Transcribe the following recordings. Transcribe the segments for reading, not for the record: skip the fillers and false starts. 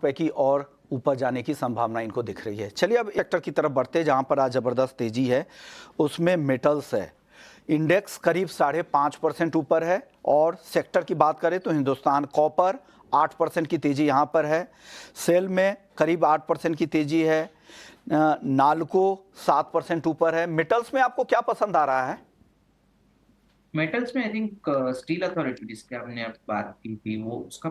रुपए की और ऊपर जाने की संभावना इनको दिख रही है। चलिए अब सेक्टर की तरफ बढ़ते हैं जहां पर आज ज़बरदस्त तेजी है, उसमें मेटल्स है। इंडेक्स करीब 5.5% ऊपर है और सेक्टर की बात करें तो हिंदुस्तान कॉपर 8% की तेजी यहाँ पर है। सेल में करीब 8% की तेजी है। नालको 7% ऊपर है। मेटल्स में आपको क्या पसंद आ रहा है? मेटल्स में आई थिंक स्टील अथॉरिटी जिसकी हमने अब बात की थी, वो उसका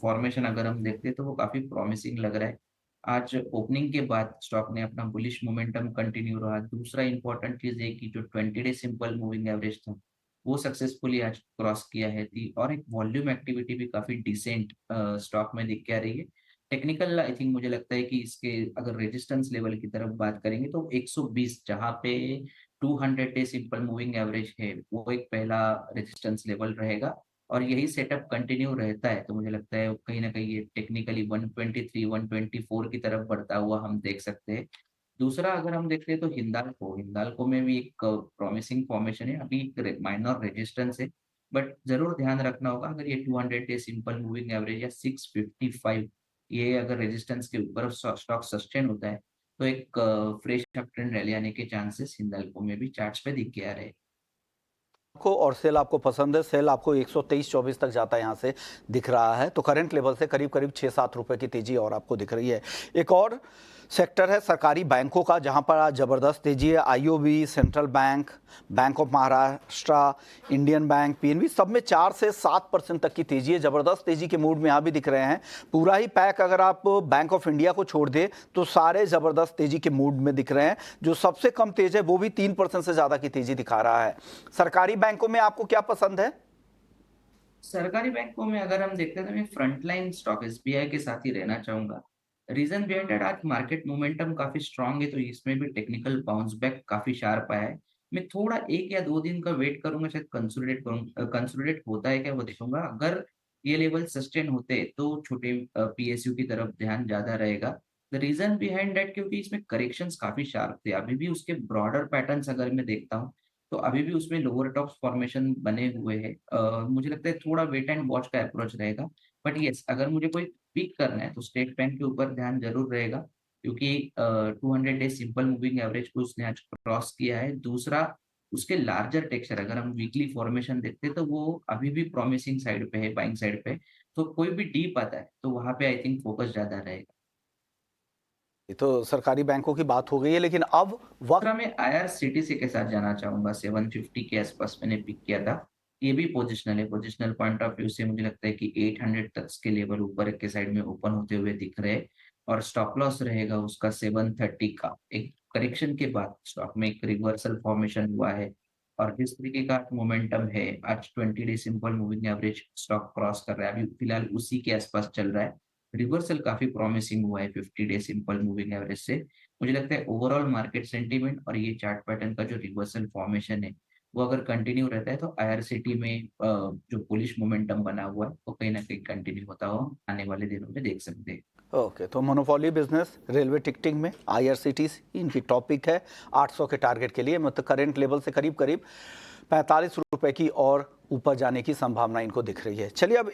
फॉर्मेशन अगर हम देखते हैं तो वो काफी प्रॉमिसिंग लग रहा है। आज ओपनिंग के बाद स्टॉक ने अपना बुलिश मोमेंटम कंटिन्यू रहा। दूसरा इंपॉर्टेंट चीज है कि जो 20 डे सिंपल मूविंग एवरेज था वो सक्सेसफुली आज क्रॉस किया है थी, और एक वॉल्यूम एक्टिविटी भी काफी डिसेंट स्टॉक में दिख के आ रही है। टेक्निकल आई थिंक मुझे लगता है कि इसके अगर रेजिस्टेंस लेवल की तरफ बात करेंगे तो 120 जहां पे 200 डे सिंपल मूविंग एवरेज है, वो एक पहला रेजिस्टेंस लेवल रहेगा। और यही सेटअप कंटिन्यू रहता है तो मुझे लगता है कहीं ना कहीं ये टेक्निकली 123 124 की तरफ बढ़ता हुआ हम देख सकते हैं। दूसरा अगर हम देखते हैं तो हिंदाल्को हिंदाल्को में भी एक प्रॉमिसिंग फॉर्मेशन है, अभी एक माइनर रेजिस्टेंस है। बट जरूर ध्यान रखना होगा, अगर ये 200 डे सिंपल मूविंग एवरेज या 655 ये अगर रेजिस्टेंस के ऊपर स्टॉक सस्टेन होता है तो एक फ्रेश अप ट्रेंड रैली आने के चांसेस हिंदाल्को में भी चार्ट्स पे दिख के आ रहे हैं। को और सेल आपको पसंद है। सेल आपको 123-24 तक जाता है यहाँ से दिख रहा है, तो करंट लेवल से करीब करीब 6-7 रुपए की तेजी और आपको दिख रही है। एक और सेक्टर है सरकारी बैंकों का, जहाँ पर आज ज़बरदस्त तेजी है। IOB, central bank, bank of Maharashtra, Indian bank, PNB, सब में 4 से 7% तक की तेजी है। ज़बरदस्त तेजी के मूड में यहाँ भी दिख रहे हैं। पूरा ही पैक अगर आप बैंक ऑफ इंडिया को छोड़ दे तो सारे ज़बरदस्त तेजी के मूड में दिख रहे हैं। जो सबसे कम तेज है वो भी 3% से ज़्यादा की तेजी दिखा रहा है। सरकारी बैंकों में आपको क्या पसंद है? सरकारी बैंकों में अगर हम देखते हैं तो मैं फ्रंटलाइन स्टॉक एसबीआई के साथ ही रहना चाहूंगा। रीजन बिहाइंड दैट, आज मार्केट मोमेंटम काफी स्ट्रांग है तो इसमें भी टेक्निकल बाउंस बैक काफी शार्प आया है। मैं थोड़ा 1 या 2 दिन का वेट करूंगा, शायद कंसोलिडेट होता है क्या वो देखूंगा। अगर ये लेवल सस्टेन होते तो छोटे पीएसयू की तरफ ध्यान ज्यादा रहेगा। द रीजन बिहाइंड दैट, क्योंकि इसमें करेक्शंस काफी शार्प थे, अभी भी उसके ब्रॉडर पैटर्न्स अगर मैं देखता हूँ तो अभी भी उसमें लोअर टॉप्स फॉर्मेशन बने हुए हैं। मुझे लगता है थोड़ा वेट एंड वॉच का अप्रोच रहेगा। बट यस, अगर मुझे कोई पिक करना है तो स्टेट बैंक के ऊपर ध्यान जरूर रहेगा, क्योंकि 200 डे सिंपल मूविंग एवरेज को उसने आज क्रॉस किया है। दूसरा, उसके लार्जर टेक्सचर अगर हम वीकली फॉर्मेशन देखते हैं तो वो अभी भी प्रॉमिसिंग साइड पे है, बाइंग साइड पे। तो कोई भी डीप आता है तो वहां पे आई थिंक फोकस ज्यादा रहेगा। ये तो सरकारी बैंकों की बात हो गई है, लेकिन अब वक्त दूसरा, मैं आईआरसीटीसी के साथ जाना चाहूंगा, 750 के आसपास मैंने पिक किया था। ये भी पोजिशनल है, पोजिशनल पॉइंट ऑफ व्यू से मुझे लगता है कि 800 तक के लेवल ऊपर के साइड में ओपन होते हुए दिख रहे हैं। और स्टॉप लॉस रहेगा उसका 730 का। एक करेक्शन के बाद स्टॉक में एक रिवर्सल फॉर्मेशन हुआ है, और जिस तरीके का मोमेंटम है, आज 20 day simple moving average stock cross कर रहा है, अभी फिलहाल उसी के आसपास चल रहा है। रिवर्सल काफी प्रॉमिसिंग हुआ है 50 डे सिंपल मूविंग एवरेज से। मुझे लगता है ओवरऑल मार्केट सेंटीमेंट और ये चार्ट पैटर्न का जो रिवर्सल फॉर्मेशन है वो अगर कंटिन्यू रहता है तो आईआरसीटी में जो बुलिश मोमेंटम बना हुआ है वो कहीं ना कहीं कंटिन्यू होता हुआ आने वाले दिनों में देख सकते हैं। ओके, तो मोनोपोली बिजनेस रेलवे टिकटिंग में आईआरसीटीसी इनकी टॉपिक है 800 के टारगेट के लिए, मतलब करंट लेवल से करीब करीब 45 रुपए की और ऊपर जाने की संभावना इनको दिख रही है। चलिए अब